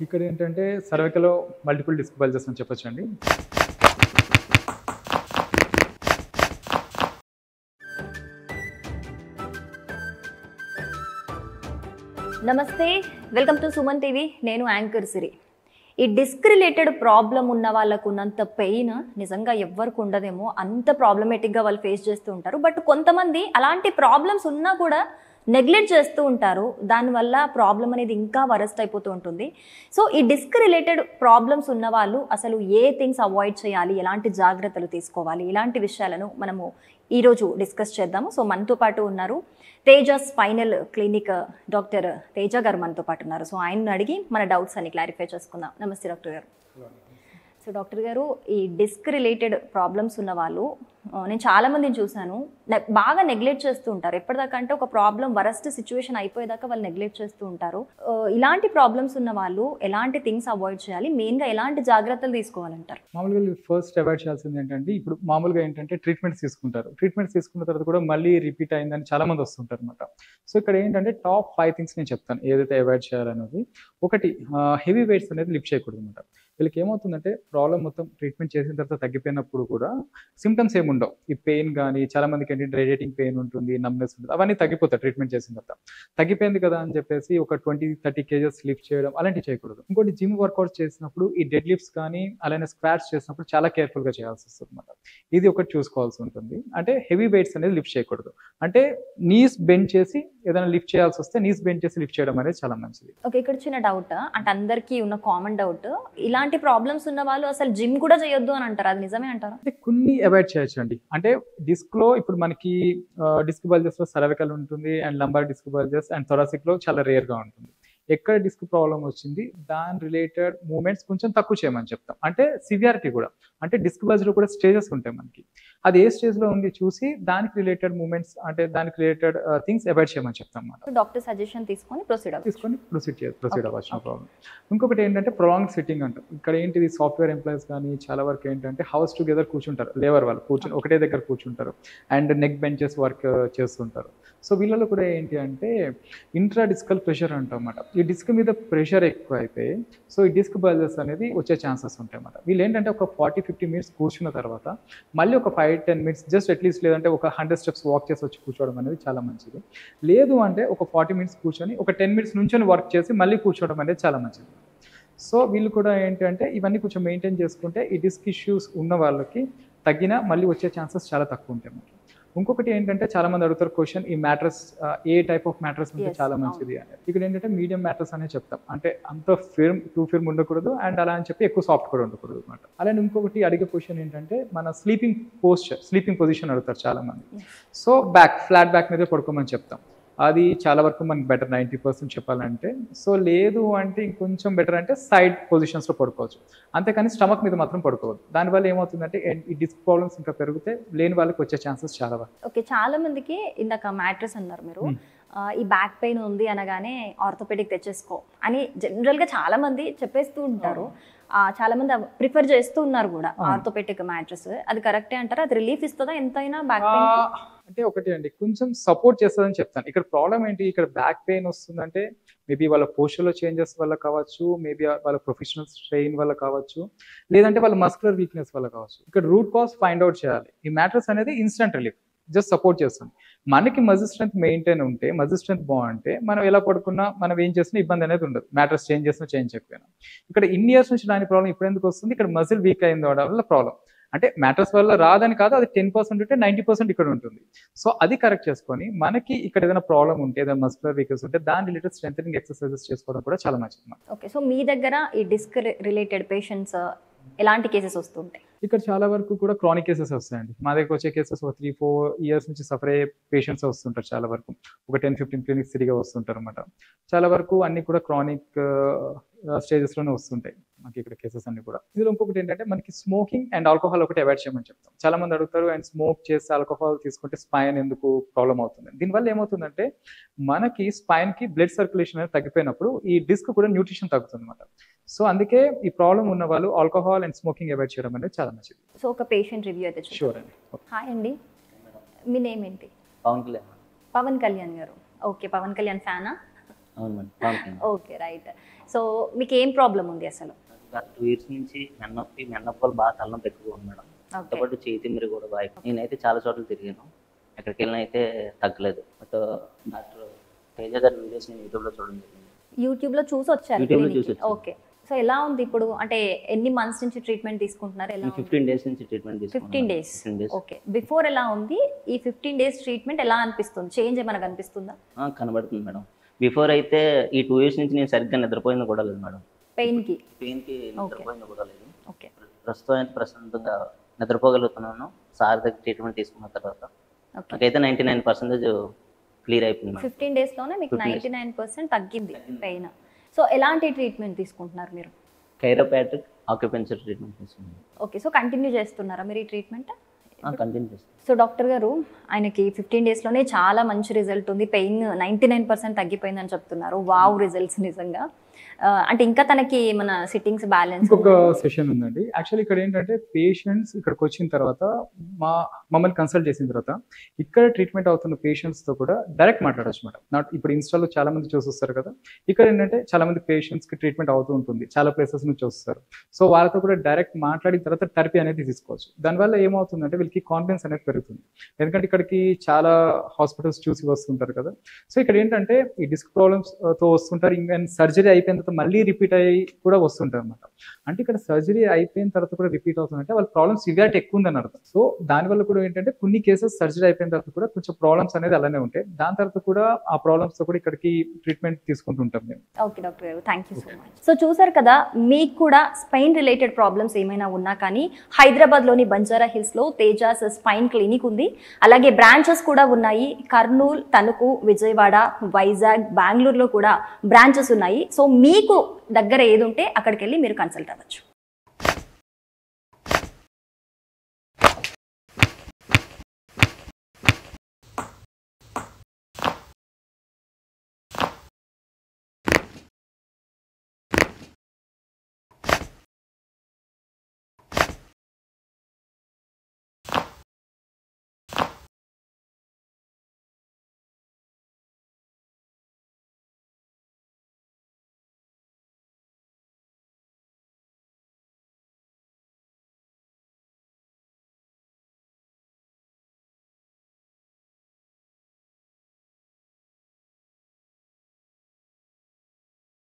ఇక్కడ ఏంటంటే సర్వికల్లో multiple disc bulges అని చెప్పొచ్చండి. నమస్తే, వెల్కమ్ టు సుమన్ టీవీ. నేను యాంకర్ సిరి. ఈ డిస్క్ రిలేటెడ్ ప్రాబ్లం ఉన్న వాళ్ళకు ఉన్నంత పెయిన్ నిజంగా ఎవ్వరికి ఉండదేమో. అంత ప్రాబ్లమేటిక్గా వాళ్ళు ఫేస్ చేస్తూ ఉంటారు. బట్ కొంతమంది అలాంటి ప్రాబ్లమ్స్ ఉన్నా కూడా నెగ్లెక్ట్ చేస్తూ ఉంటారు. దానివల్ల ప్రాబ్లం అనేది ఇంకా వరస్ట్ అయిపోతూ ఉంటుంది. సో ఈ డిస్క్ రిలేటెడ్ ప్రాబ్లమ్స్ ఉన్న వాళ్ళు అసలు ఏ థింగ్స్ అవాయిడ్ చేయాలి, ఎలాంటి జాగ్రత్తలు తీసుకోవాలి, ఇలాంటి విషయాలను మనము ఈరోజు డిస్కస్ చేద్దాము. సో మనతో పాటు ఉన్నారు Teja spinal clinic doctor Teja గారు మనతో పాటు ఉన్నారు. సో ఆయన్ని అడిగి మన డౌట్స్ అన్ని క్లారిఫై చేసుకుందాం. నమస్తే డాక్టర్ గారు. సో డాక్టర్ గారు, ఈ డిస్క్ రిలేటెడ్ ప్రాబ్లమ్స్ ఉన్న వాళ్ళు నేను చాలామందిని చూశాను, బాగా నెగ్లెక్ట్ చేస్తూ ఉంటారు. ఎప్పటిదాకా అంటే ఒక ప్రాబ్లం వరస్ట్ సిచ్యువేషన్ అయిపోయేదాకా వాళ్ళు నెగ్లెక్ట్ చేస్తూ ఉంటారు. ఇలాంటి ప్రాబ్లమ్స్ ఉన్న వాళ్ళు ఎలాంటి థింగ్స్ అవాయిడ్ చేయాలి, మెయిన్గా ఎలాంటి జాగ్రత్తలు తీసుకోవాలంటారు? మామూలుగా ఫస్ట్ అవాయిడ్ చేయాల్సింది ఏంటంటే, ఇప్పుడు మామూలుగా ఏంటంటే ట్రీట్మెంట్స్ తీసుకుంటారు. ట్రీట్మెంట్స్ తీసుకున్న తర్వాత కూడా మళ్ళీ రిపీట్ అయిందని చాలా మంది వస్తుంటారు అనమాట. సో ఇక్కడ ఏంటంటే టాప్ 5 థింగ్స్ నేను చెప్తాను ఏదైతే అవాయిడ్ చేయాలనేది. ఒకటి, హెవీ వెయిట్స్ అనేది లిఫ్ట్ చేయకూడదు అనమాట. వీళ్ళకి ఏమవుతుందంటే ప్రాబ్లం మొత్తం ట్రీట్మెంట్ చేసిన తర్వాత తగ్గిపోయినప్పుడు కూడా సిమ్టమ్స్ ఏముండవు. ఈ పెయిన్ కానీ చాలా మందికి ఏంటంటే రేడియేటింగ్ పెయిన్ ఉంటుంది, నమ్నెస్ ఉంటుంది, అవన్నీ తగ్గిపోతాయి ట్రీట్మెంట్ చేసిన తర్వాత. తగ్గిపోయింది కదా అని చెప్పేసి ఒక 20-30 కేజెస్ లిఫ్ట్ చేయడం అలాంటివి చేయకూడదు. ఇంకోటి, జిమ్ వర్కౌట్స్ చేసినప్పుడు ఈ డెడ్ లిఫ్ట్స్ కానీ అలానే స్క్వాట్స్ చేసినప్పుడు చాలా కేర్ఫుల్గా చేయాల్సి వస్తుంది అనమాట. ఇది ఒకటి చూసుకోవాల్సి ఉంటుంది. అంటే హెవీ వెయిట్స్ అనేది లిఫ్ట్ చేయకూడదు. అంటే నీస్ బెండ్ చేసి ఏదైనా లిఫ్ట్ చేయాల్సి వస్తే నీస్ బెండ్ చేసి లిఫ్ట్ చేయడం అనేది చాలా మంచిది. ఓకే, ఇక్కడ చిన్న డౌట్, అంటే అందరికీ ఉన్న కామన్ డౌట్, ఇలాంటి ప్రాబ్లమ్స్ ఉన్న వాళ్ళు అసలు జిమ్ కూడా చేయొద్దు అని అంటారు. అది నిజమే అంటారా? అంటే కొన్ని అవాయిడ్ చేయొచ్చు అండి. అంటే డిస్క్ లో ఇప్పుడు మనకి డిస్క్ బల్జెస్ లో సర్వికల్ ఉంటుంది and lumbar disc bulges and thoracic లో చాలా రేర్ గా ఉంటుంది. ఎక్కడ డిస్క్ ప్రాబ్లం వచ్చింది దాని రిలేటెడ్ మూమెంట్స్ కొంచెం తక్కువ చేయమని చెప్తాం. అంటే సివియారిటీ కూడా, అంటే డిస్క్ బల్జ్ లో కూడా స్టేజెస్ ఉంటాయి మనకి. అది ఏ స్టేజ్ లో ఉంది చూసి దానికి రిలేటెడ్ మూమెంట్స్, అంటే దానికి రిలేటెడ్ థింగ్స్ అవాయిడ్ చేయమని చెప్తాం అన్నమాట. డాక్టర్ సజెషన్ తీసుకొని ప్రొసీడ్ అవ్వచ్చు ప్రాబ్లం. ఇంకొకటి ఏంటంటే ప్రొలాంగ్ సిట్టింగ్ అంటాం. ఇక్కడ ఏంటిది, సాఫ్ట్వేర్ ఎంప్లాయీస్ కానీ చాలా వరకు ఏంటంటే హౌస్ టుగెదర్ కూర్చుంటారు, లేవర్ వాళ్ళు కూర్చొని ఒకటే దగ్గర కూర్చుంటారు అండ్ నెక్ బెంచెస్ వర్క్ చేస్తుంటారు. సో వీళ్ళలో కూడా ఏంటి అంటే ఇంట్రా డిస్కల్ ప్రెషర్ అంటాం అన్నమాట. ఈ డిస్క్ మీద ప్రెషర్ ఎక్కువ అయితే సో ఈ డిస్క్ బల్జెస్ అనేది వచ్చే ఛాన్సెస్ ఉంటాయి అన్నమాట. వీళ్ళు ఏంటంటే ఒక 40-50 మినిట్స్ కూర్చున్న తర్వాత మళ్ళీ ఒక 5-10 మినిట్స్ జస్ట్ అట్లీస్ట్, లేదంటే ఒక 100 స్టెప్స్ వాక్ చేసి వచ్చి కూర్చోవడం అనేది చాలా మంచిది. లేదు అంటే ఒక 40 మినిట్స్ కూర్చొని ఒక 10 మినిట్స్ నుంచొని వర్క్ చేసి మళ్ళీ కూర్చోవడం అనేది చాలా మంచిది. సో వీళ్ళు కూడా ఏంటంటే ఇవన్నీ కొంచెం మెయింటైన్ చేసుకుంటే ఈ డిస్క్ ఇష్యూస్ ఉన్న వాళ్ళకి తగ్గినా మళ్ళీ వచ్చే ఛాన్సెస్ చాలా తక్కువ ఉంటాయి మనకి. ఇంకొకటి ఏంటంటే చాలా మంది అడుగుతారు క్వశ్చన్, ఈ mattress A type of mattress ఉంటే చాలా మంచిది అని. ఇక్కడ ఏంటంటే మీడియం మ్యాట్రస్ అనే చెప్తాం. అంటే అంత టూ ఫిర్మ్ ఉండకూడదు అండ్ అలా అని చెప్పి ఎక్కువ సాఫ్ట్ కూడా ఉండకూడదు అనమాట. అలానే ఇంకొకటి అడిగే క్వశ్చన్ ఏంటంటే మన స్లీపింగ్ పొజిషన్ అడుగుతారు చాలా మంది. సో ఫ్లాట్ బ్యాక్ మీద పడుకోమని చెప్తాం. అది చాలా వరకు మనకి బెటర్, 90% చెప్పాలంటే. సో లేదు అంటే ఇంకొంచెం బెటర్ అంటే సైడ్ పొజిషన్స్లో పడుకోవచ్చు, అంతేకాని స్టమక్ మీద మాత్రం పడుకోవద్దు. దానివల్ల ఏమవుతుందంటే ఈ డిస్క్ ప్రాబ్లమ్స్ ఇంకా పెరిగితే లేని వాళ్ళకి వచ్చే ఛాన్సెస్ చాలా వరకు. ఓకే, చాలా మందికి ఇందాక మ్యాట్రెస్ అన్నారు మీరు, ఈ బ్యాక్ పెయిన్ ఉంది అనగానే ఆర్థోపెడిక్ తెచ్చేసుకో అని జనరల్గా చాలా మంది చెప్పేస్తూ ఉంటారు. చాలా మంది ప్రిఫర్ చేస్తూ ఉన్నారు కూడా ఆర్థోపెడిక్ మ్యాట్రెస్. అది కరెక్టే అంటారా? అది రిలీఫ్ ఇస్తుందా ఎంతైనా బ్యాక్ పెయిన్? అంటే ఒకటి అండి, కొంచెం సపోర్ట్ చేస్తుందని చెప్తాను. ఇక్కడ ప్రాబ్లం ఏంటి, ఇక్కడ బ్యాక్ పెయిన్ వస్తుందంటే మేబీ వాళ్ళ పోస్చర్లో చేంజెస్ వల్ల కావచ్చు, మేబీ వాళ్ళ ప్రొఫెషనల్ స్ట్రెయిన్ వల్ల కావచ్చు, లేదంటే వాళ్ళ మస్కులర్ వీక్నెస్ వల్ల కావచ్చు. ఇక్కడ రూట్ కాజ్ ఫైండ్ అవుట్ చేయాలి. ఈ మ్యాట్రెస్ అనేది ఇన్స్టెంట్ రిలీఫ్, జస్ట్ సపోర్ట్ చేస్తుంది. మనకి మజిల్ స్ట్రెంత్ మెయింటైన్ ఉంటే, మజిల్ స్ట్రెంత్ బాగుంటే మనం ఎలా పడుకున్నా మనం ఏం చేసినా ఇబ్బంది అనేది ఉండదు. మ్యాట్రెస్ చేంజ్ చేసినా చేంజ్ చేయకపోయినా. ఇక్కడ ఇన్ని ఇయర్స్ నుంచి దాని ప్రాబ్లం ఇప్పుడు ఎందుకు వస్తుంది, ఇక్కడ మజిల్ వీక్ అయింది వల్ల ప్రాబ్లం. అంటే మ్యాట్రస్ వల్ల రాదని కాదు, అది 10% ఉంటే 90% ఇక్కడ ఉంటుంది. సో అది కరెక్ట్ చేసుకొని మనకి ఇక్కడ ఏదైనా ప్రాబ్లం ఉంటే, ఏదైనా మస్కులర్ వీక్నెస్ ఉంటే దాని రిలేటెడ్ స్ట్రెంథెనింగ్ ఎక్సర్సైజెస్ చేసుకోవడం కూడా చాలా మంచిది. ఓకే, సో మీ దగ్గర ఈ డిస్క్ రిలేటెడ్ పేషెంట్స్ ఎలాంటి కేసెస్ వస్తుంటాయి? ఇక్కడ చాలా వరకు కూడా క్రానిక్ కేసెస్ వస్తాయండి. మా దగ్గర వచ్చే కేసెస్ 3-4 ఇయర్స్ నుంచి సఫర్ అయ్యే పేషెంట్స్ వస్తుంటారు. చాలా వరకు ఒక 10-15 క్లినిక్స్ తిరిగి వస్తుంటారు అనమాట. చాలా వరకు అన్ని కూడా క్రానిక్ స్టేజెస్లోనే వస్తుంటాయి మనకి ఇక్కడ కేసెస్ అన్ని కూడా. ఇందులో ఇంకొకటి ఏంటంటే మనకి స్మోకింగ్ అండ్ ఆల్కహాల్ ఒకటి అవాయిడ్ చేయమని చెప్తాం. చాలా మంది అడుగుతారు, అండ్ స్మోక్ చేసి ఆల్కహాల్ తీసుకుంటే స్పైన్ ఎందుకు ప్రాబ్లం అవుతుంది. దీనివల్ల ఏమవుతుందంటే మనకి స్పైన్కి బ్లడ్ సర్క్యులేషన్ అనేది తగ్గిపోయినప్పుడు ఈ డిస్క్ కూడా న్యూట్రిషన్ తగ్గుతుంది అనమాట. సో అందుకే ఈ ప్రాబ్లం ఉన్న వాళ్ళు ఆల్కహాల్ అండ్ స్మోకింగ్ అవాయిడ్ చేయడం అనేది చాలా మంచిది. సో ఒక పేషెంట్ రివ్యూ అయితే షూర్ అండి. హాయ్ అండి, మీ నేమ్ ఏంటి? పవన్ కళ్యాణ్ గారు. ఓకే, పవన్ కళ్యాణ్ ఫ్యానా? అవును మేడం. Okay, right. సో మీకు ఏం ప్రాబ్లం ఉంది అసలు? 2 ఇయర్స్ నుంచి మెన్నొప్పులు బాగా తలనొప్పి ఎక్కువ ఉంది మేడం. దాంతోపాటు చేయి తిమ్మిరి కూడా బాగా. నేనైతే చాలా చోట్ల తిరిగాను, ఎక్కడికి వెళ్ళినా అయితే తగ్గలేదు. బట్ డాక్టర్ తేజ గారి వీడియోస్ నేను యూట్యూబ్లో చూడడం జరిగింది. యూట్యూబ్లో చూసి వచ్చారు? ఓకే. సో ఎలా ఉంది ఇప్పుడు, అంటే ఎన్ని మంత్స్ నుంచి ట్రీట్మెంట్ తీసుకుంటున్నారు? ఎలా 15 డేస్ నుంచి ట్రీట్మెంట్ తీసుకుంటున్నాను. 15 డేస్. ఓకే. బిఫోర్ ఎలా ఉంది? ఈ 15 డేస్ ట్రీట్మెంట్ ఎలా అనిపిస్తుంది? చేంజ్ ఏమైనా కనిపిస్తుందా? కనబడుతుంది మేడం. బిఫోర్ అయితే ఈ 2 ఇయర్స్ నుంచి నేను సరిగ్గా నిద్రపోయింది కూడా లేదు మేడం. పెయిన్కి నిద్రపోయింది కూడా లేదు. ఓకే. ప్రస్తుతం అయితే ప్రశాంతంగా నిద్రపోగలుగుతున్నాను సార్ దగ్గర ట్రీట్మెంట్ తీసుకున్న తర్వాత. నాకైతే 99% క్లియర్ అయిపోయింది. 15 డేస్లోనే మీకు 99% తగ్గింది పెయిన్. సో ఎలాంటి ట్రీట్మెంట్ తీసుకుంటున్నారు మీరు? కైరోప్రాక్టిక్ ఆక్యుపెన్చర్ ట్రీట్మెంట్ తీసుకున్నాను. ఓకే. సో కంటిన్యూ చేస్తున్నారా మీరు ఈ ట్రీట్మెంట్? కంటిన్యూ చేస్తాను. సో డాక్టర్ గారు, ఆయనకి 15 డేస్లోనే చాలా మంచి రిజల్ట్ ఉంది, పెయిన్ 99% తగ్గిపోయిందని చెప్తున్నారు. వావ్ రిజల్ట్స్ నిజంగా. అంటే ఇంకా తనకి మన సిట్టింగ్స్ బ్యాలెన్స్ ఇంకొక సెషన్ ఉందండి. యాక్చువల్లీ ఇక్కడ ఏంటంటే పేషెంట్స్ ఇక్కడికి వచ్చిన తర్వాత మమ్మల్ని కన్సల్ట్ చేసిన తర్వాత ఇక్కడ ట్రీట్మెంట్ అవుతున్న పేషెంట్స్తో కూడా డైరెక్ట్ మాట్లాడచ్చు మేడం. ఇప్పుడు ఇన్స్టాలో చాలా మంది చూసొస్తారు కదా, ఇక్కడ ఏంటంటే చాలా మంది పేషెంట్స్కి ట్రీట్మెంట్ అవుతూ ఉంటుంది, చాలా ప్లేసెస్ నుంచి వస్తారు. సో వాళ్ళతో కూడా డైరెక్ట్ మాట్లాడిన తర్వాత థెరపీ అనేది తీసుకోవచ్చు. దానివల్ల ఏమవుతుందంటే వీళ్ళకి కాన్ఫిడెన్స్ అనేది పెరుగుతుంది. ఎందుకంటే ఇక్కడికి చాలా హాస్పిటల్స్ చూసి వస్తుంటారు కదా. సో ఇక్కడ ఏంటంటే ఈ డిస్క్ ప్రాబ్లమ్స్తో వస్తుంటారు, ఇంకా సర్జరీ అయిపోయిన తర్వాత మళ్ళీ రిపీట్ అయ్యి కూడా వస్తుంటారు అనమాట. అంటే ఇక్కడ సర్జరీ అయిపోయిన తర్వాత కూడా రిపీట్ అవుతుందంటే వాళ్ళ ప్రాబ్లమ్స్ సివియారిటీ ఎక్కువ ఉందని అర్థం. సో దానివల్ల కూడా ఏంటంటే కొన్ని కేసెస్ సర్జరీ అయిపోయిన తర్వాత కూడా కొంచెం ప్రాబ్లమ్స్ అనేది అలానే ఉంటాయి. దాని తర్వాత కూడా ఆ ప్రాబ్లమ్స్ తో కూడా ఇక్కడికి ట్రీట్మెంట్ తీసుకుంటుంటాం మేము. ఓకే డాక్టర్ గారు, thank you so much. So చూసారు కదా, మీకు కూడా స్పైన్ రిలేటెడ్ ప్రాబ్లమ్స్ ఏమైనా ఉన్నా కానీ హైదరాబాద్లోని బంజారా హిల్స్లో తేజాస్ స్పైన్ క్లినిక్ ఉంది. అలాగే బ్రాంచెస్ కూడా ఉన్నాయి. కర్నూలు, తణుకు, విజయవాడ, వైజాగ్, బెంగళూరులో కూడా బ్రాంచెస్ ఉన్నాయి. సో మీకు దగ్గర ఏది ఉంటే అక్కడికి వెళ్ళి మీరు కన్సల్ట్ అవ్వచ్చు.